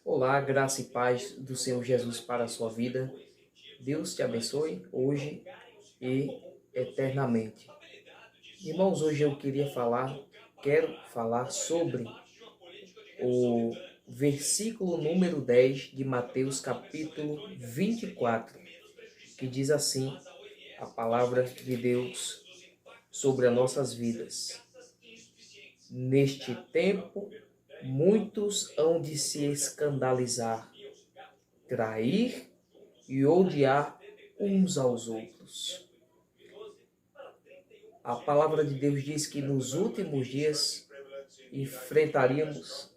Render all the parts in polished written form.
Olá, graça e paz do Senhor Jesus para a sua vida. Deus te abençoe hoje e eternamente. Irmãos, hoje quero falar sobre o versículo número 10 de Mateus capítulo 24, que diz assim a palavra de Deus sobre as nossas vidas. Neste tempo, muitos hão de se escandalizar, trair e odiar uns aos outros. A palavra de Deus diz que nos últimos dias enfrentaríamos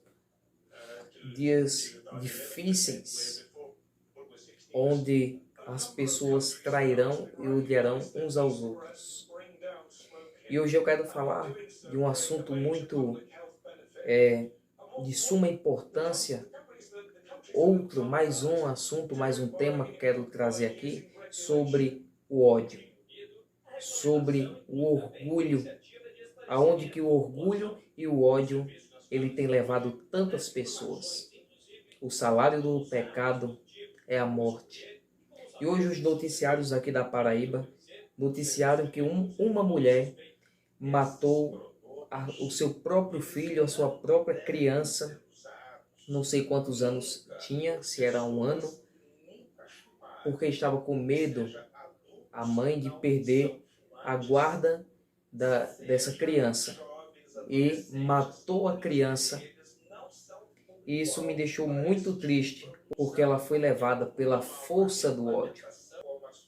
dias difíceis, onde as pessoas trairão e odiarão uns aos outros. E hoje eu quero falar de um assunto muito de suma importância. Mais um assunto, mais um tema que quero trazer aqui sobre o ódio, sobre o orgulho, aonde que o orgulho e o ódio ele tem levado tantas pessoas. O salário do pecado é a morte. E hoje os noticiários aqui da Paraíba noticiaram que uma mulher matou o seu próprio filho, a sua própria criança. Não sei quantos anos tinha, se era 1 ano, porque estava com medo, a mãe, de perder a guarda dessa criança. E matou a criança. E isso me deixou muito triste, porque ela foi levada pela força do ódio.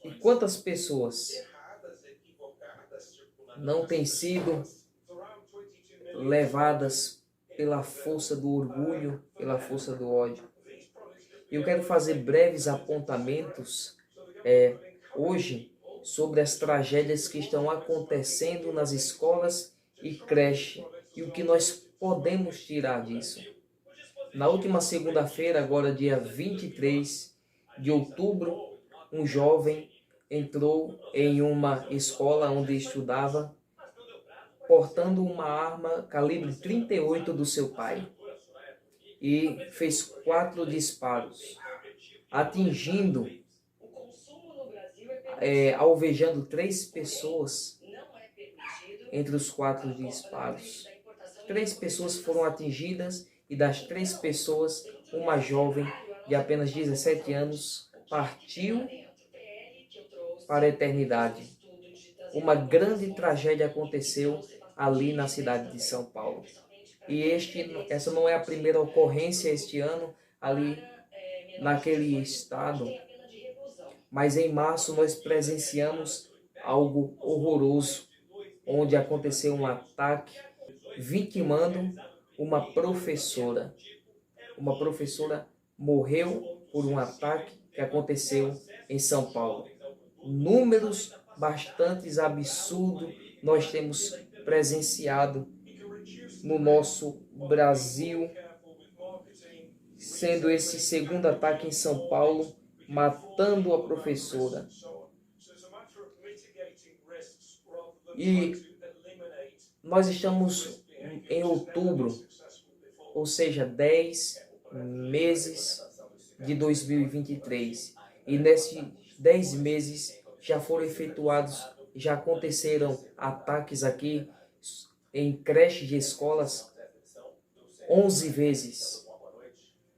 E quantas pessoas não têm sido levadas pela força do orgulho, pela força do ódio? Eu quero fazer breves apontamentos hoje sobre as tragédias que estão acontecendo nas escolas e creches e o que nós podemos tirar disso. Na última segunda-feira, agora dia 23 de outubro, um jovem entrou em uma escola onde estudava, portando uma arma calibre 38 do seu pai, e fez 4 disparos, atingindo, alvejando 3 pessoas entre os 4 disparos. 3 pessoas foram atingidas e das 3 pessoas, uma jovem de apenas 17 anos partiu para a eternidade. Uma grande tragédia aconteceu ali na cidade de São Paulo. E essa não é a primeira ocorrência este ano ali naquele estado, mas em março nós presenciamos algo horroroso, onde aconteceu um ataque vitimando uma professora. Uma professora morreu por um ataque que aconteceu em São Paulo. Números bastante absurdos nós temos presenciado no nosso Brasil, sendo esse segundo ataque em São Paulo, matando a professora. E nós estamos em outubro, ou seja, 10 meses de 2023. E nesses 10 meses já foram efetuados, já aconteceram ataques aqui em creches de escolas 11 vezes.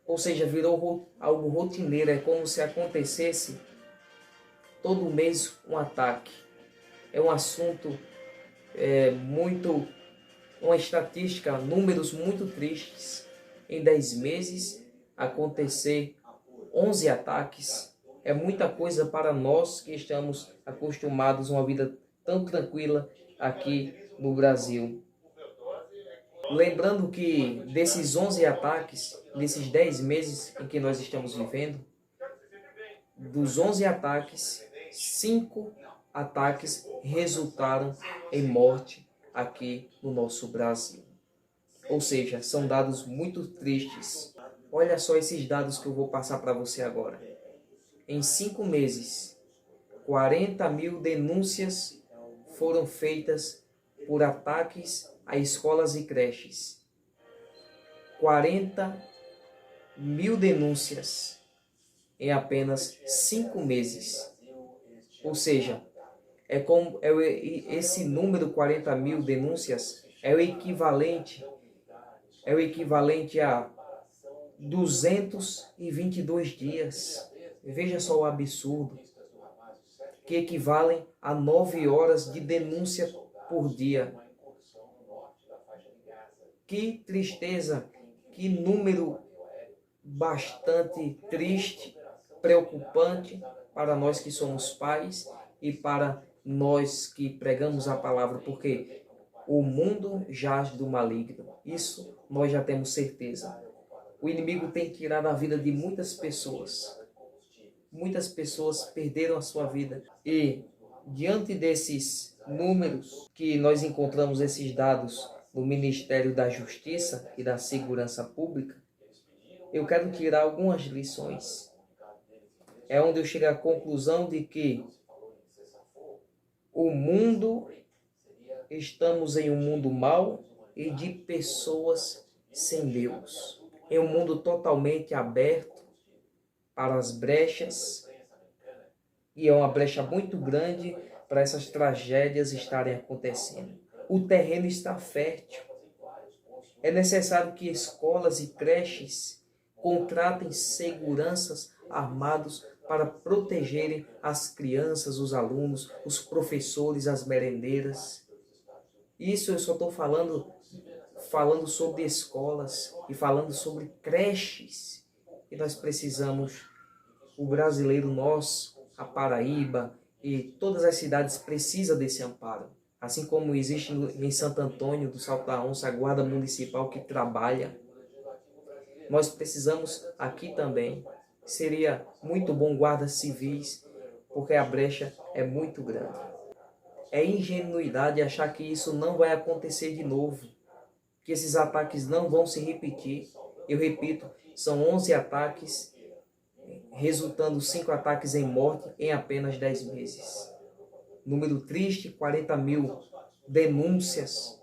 Ou seja, virou algo rotineiro, é como se acontecesse todo mês um ataque. É um assunto uma estatística, números muito tristes. Em 10 meses acontecer 11 ataques é muita coisa para nós que estamos acostumados a uma vida tão tranquila aqui no Brasil. Lembrando que desses 11 ataques, desses 10 meses em que nós estamos vivendo, dos 11 ataques, 5 ataques resultaram em morte aqui no nosso Brasil. Ou seja, são dados muito tristes. Olha só esses dados que eu vou passar para você agora. Em 5 meses, 40 mil denúncias foram feitas por ataques a escolas e creches. 40 1000 denúncias em apenas 5 meses. Ou seja, esse número 40.000 denúncias é o equivalente a 222 dias. Veja só o absurdo, que equivalem a 9 horas de denúncia por dia. Que tristeza, que número bastante triste, preocupante para nós que somos pais e para nós que pregamos a palavra, porque o mundo jaz do maligno. Isso nós já temos certeza. O inimigo tem tirado a vida de muitas pessoas. Muitas pessoas perderam a sua vida. E diante desses números que nós encontramos, esses dados no Ministério da Justiça e da Segurança Pública, eu quero tirar algumas lições. É onde eu chego à conclusão de que o mundo, estamos em um mundo mau e de pessoas sem Deus. Em um mundo totalmente aberto para as brechas, e é uma brecha muito grande para essas tragédias estarem acontecendo. O terreno está fértil. É necessário que escolas e creches contratem seguranças armados para protegerem as crianças, os alunos, os professores, as merendeiras. Isso eu só estou falando sobre escolas e falando sobre creches. E nós precisamos, o brasileiro, nós, a Paraíba e todas as cidades precisam desse amparo. Assim como existe em Santo Antônio do Salto da Onça a Guarda Municipal que trabalha, nós precisamos aqui também. Seria muito bom guardas civis, porque a brecha é muito grande. É ingenuidade achar que isso não vai acontecer de novo, que esses ataques não vão se repetir. Eu repito, são 11 ataques, resultando 5 ataques em morte em apenas 10 meses. Número triste, 40.000 denúncias.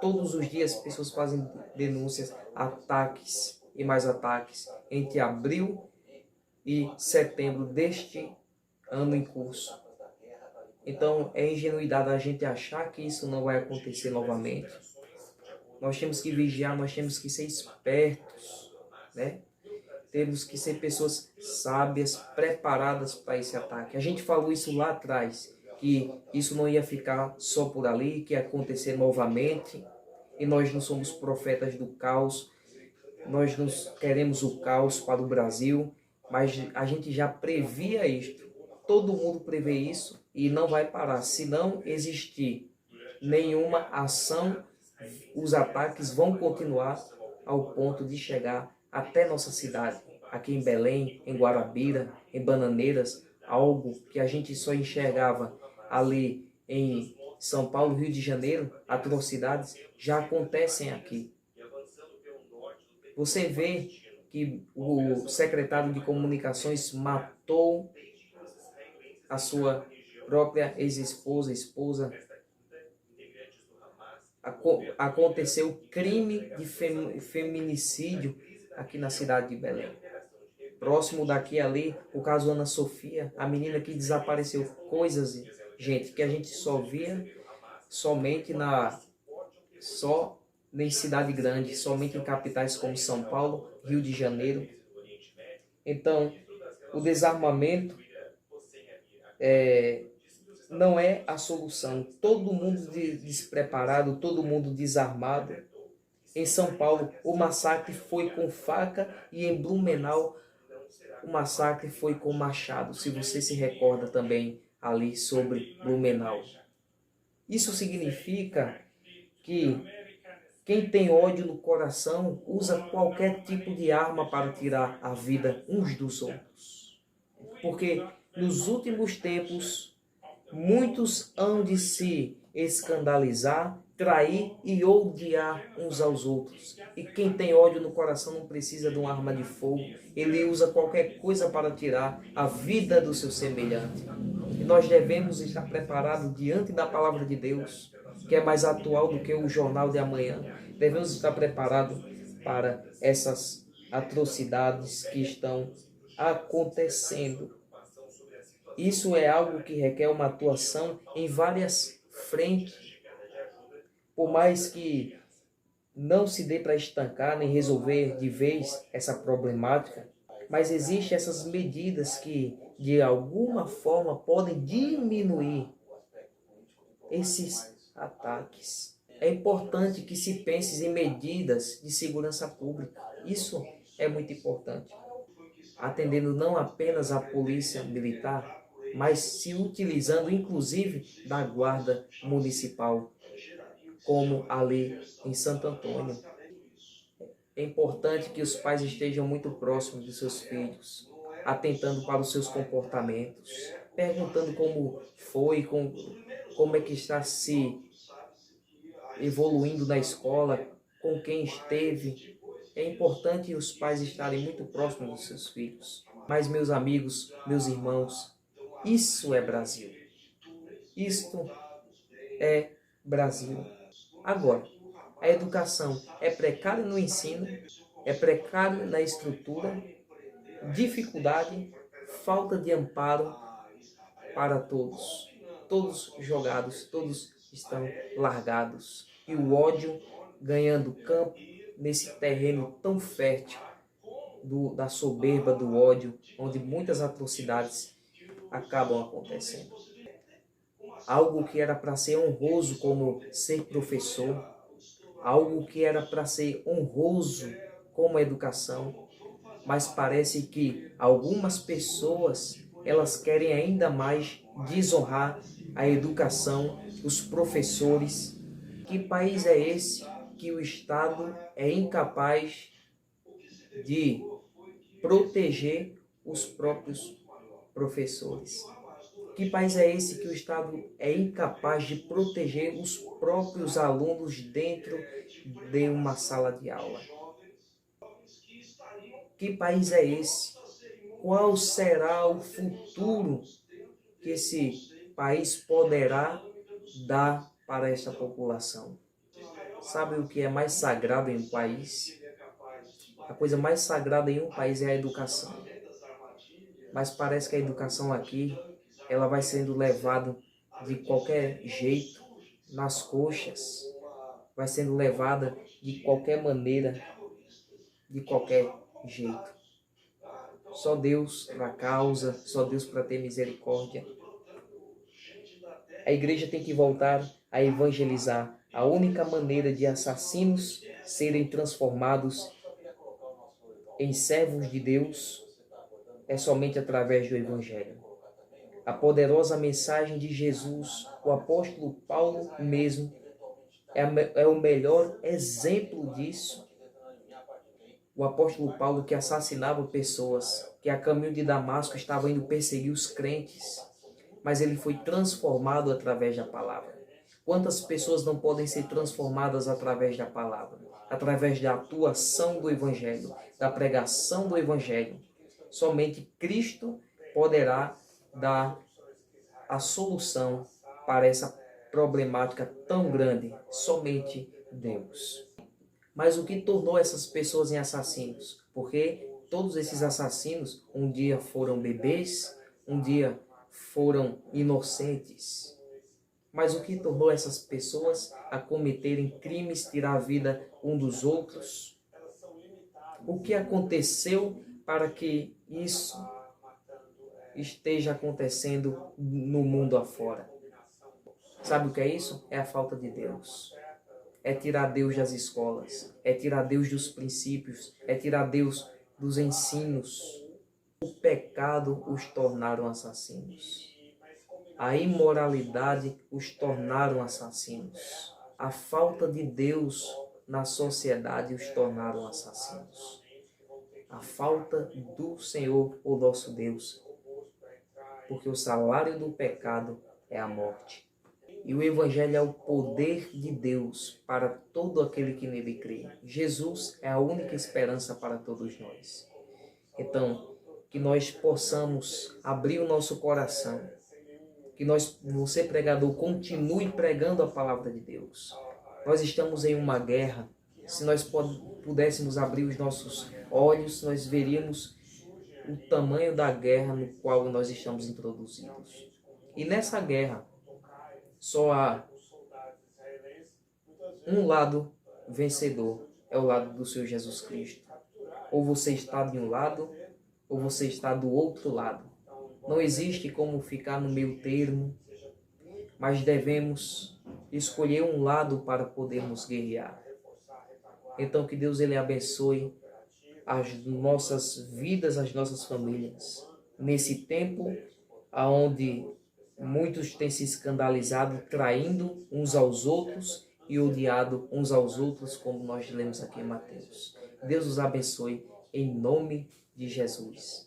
Todos os dias pessoas fazem denúncias, ataques e mais ataques entre abril e setembro deste ano em curso. Então é ingenuidade a gente achar que isso não vai acontecer novamente. Nós temos que vigiar, nós temos que ser espertos, né? Temos que ser pessoas sábias, preparadas para esse ataque. A gente falou isso lá atrás, que isso não ia ficar só por ali, que ia acontecer novamente. E nós não somos profetas do caos, nós não queremos o caos para o Brasil, mas a gente já previa isto. Todo mundo prevê isso e não vai parar. Se não existir nenhuma ação, os ataques vão continuar ao ponto de chegar até nossa cidade, aqui em Belém, em Guarabira, em Bananeiras, algo que a gente só enxergava ali em São Paulo, Rio de Janeiro, atrocidades já acontecem aqui. Você vê que o secretário de Comunicações matou a sua própria ex-esposa, aconteceu crime de feminicídio aqui na cidade de Belém. Próximo daqui ali, o caso Ana Sofia, a menina que desapareceu. Coisas, gente, que a gente só via somente em cidade grande, somente em capitais como São Paulo, Rio de Janeiro. Então, o desarmamento não é a solução. Todo mundo despreparado, todo mundo desarmado. Em São Paulo, o massacre foi com faca e em Blumenau, o massacre foi com machado. Se você se recorda também ali sobre Blumenau. Isso significa que quem tem ódio no coração usa qualquer tipo de arma para tirar a vida uns dos outros. Porque nos últimos tempos, muitos hão de se escandalizar, trair e odiar uns aos outros. E quem tem ódio no coração não precisa de uma arma de fogo. Ele usa qualquer coisa para tirar a vida do seu semelhante. E nós devemos estar preparados diante da palavra de Deus, que é mais atual do que o jornal de amanhã. Devemos estar preparados para essas atrocidades que estão acontecendo. Isso é algo que requer uma atuação em várias frentes. Por mais que não se dê para estancar nem resolver de vez essa problemática, mas existem essas medidas que, de alguma forma, podem diminuir esses ataques. É importante que se pense em medidas de segurança pública. Isso é muito importante. Atendendo não apenas a polícia militar, mas se utilizando inclusive da guarda municipal, como ali em Santo Antônio. É importante que os pais estejam muito próximos de seus filhos, atentando para os seus comportamentos, perguntando como foi, como é que está se evoluindo na escola, com quem esteve. É importante os pais estarem muito próximos dos seus filhos. Mas, meus amigos, meus irmãos, isso é Brasil. Isto é Brasil. Agora, a educação é precária no ensino, é precária na estrutura, dificuldade, falta de amparo para todos. Todos jogados, todos estão largados. E o ódio ganhando campo nesse terreno tão fértil da soberba, do ódio, onde muitas atrocidades acabam acontecendo. Algo que era para ser honroso como ser professor, algo que era para ser honroso como educação, mas parece que algumas pessoas, elas querem ainda mais desonrar a educação, os professores. Que país é esse que o Estado é incapaz de proteger os próprios professores? Que país é esse que o Estado é incapaz de proteger os próprios alunos dentro de uma sala de aula? Que país é esse? Qual será o futuro que esse país poderá dar para esta população? Sabe o que é mais sagrado em um país? A coisa mais sagrada em um país é a educação. Mas parece que a educação aqui, ela vai sendo levada de qualquer jeito, nas coxas, vai sendo levada de qualquer maneira, de qualquer jeito. Só Deus na causa, só Deus para ter misericórdia. A igreja tem que voltar a evangelizar. A única maneira de assassinos serem transformados em servos de Deus é somente através do evangelho. A poderosa mensagem de Jesus, o apóstolo Paulo mesmo, é o melhor exemplo disso. O apóstolo Paulo, que assassinava pessoas, que a caminho de Damasco estava indo perseguir os crentes, mas ele foi transformado através da palavra. Quantas pessoas não podem ser transformadas através da palavra? Através da atuação do evangelho, da pregação do evangelho. Somente Cristo poderá dar a solução para essa problemática tão grande. Somente Deus. Mas o que tornou essas pessoas em assassinos? Porque todos esses assassinos um dia foram bebês, um dia foram inocentes. Mas o que tornou essas pessoas a cometerem crimes, tirar a vida um dos outros? O que aconteceu para que isso esteja acontecendo no mundo afora? Sabe o que é isso? É a falta de Deus. É tirar Deus das escolas, é tirar Deus dos princípios, é tirar Deus dos ensinos. O pecado os tornaram assassinos. A imoralidade os tornaram assassinos. A falta de Deus na sociedade os tornaram assassinos. A falta do Senhor, o nosso Deus. Porque o salário do pecado é a morte. E o Evangelho é o poder de Deus para todo aquele que nele crê. Jesus é a única esperança para todos nós. Então, que nós possamos abrir o nosso coração. Que você pregador, continue pregando a palavra de Deus. Nós estamos em uma guerra. Se nós pudéssemos abrir os nossos olhos, nós veríamos o tamanho da guerra no qual nós estamos introduzidos. E nessa guerra, só há um lado vencedor, é o lado do Senhor Jesus Cristo. Ou você está de um lado, ou você está do outro lado. Não existe como ficar no meio termo, mas devemos escolher um lado para podermos guerrear. Então que Deus ele abençoe as nossas vidas, as nossas famílias. Nesse tempo onde muitos têm se escandalizado, traindo uns aos outros e odiado uns aos outros, como nós lemos aqui em Mateus. Deus os abençoe em nome de Jesus.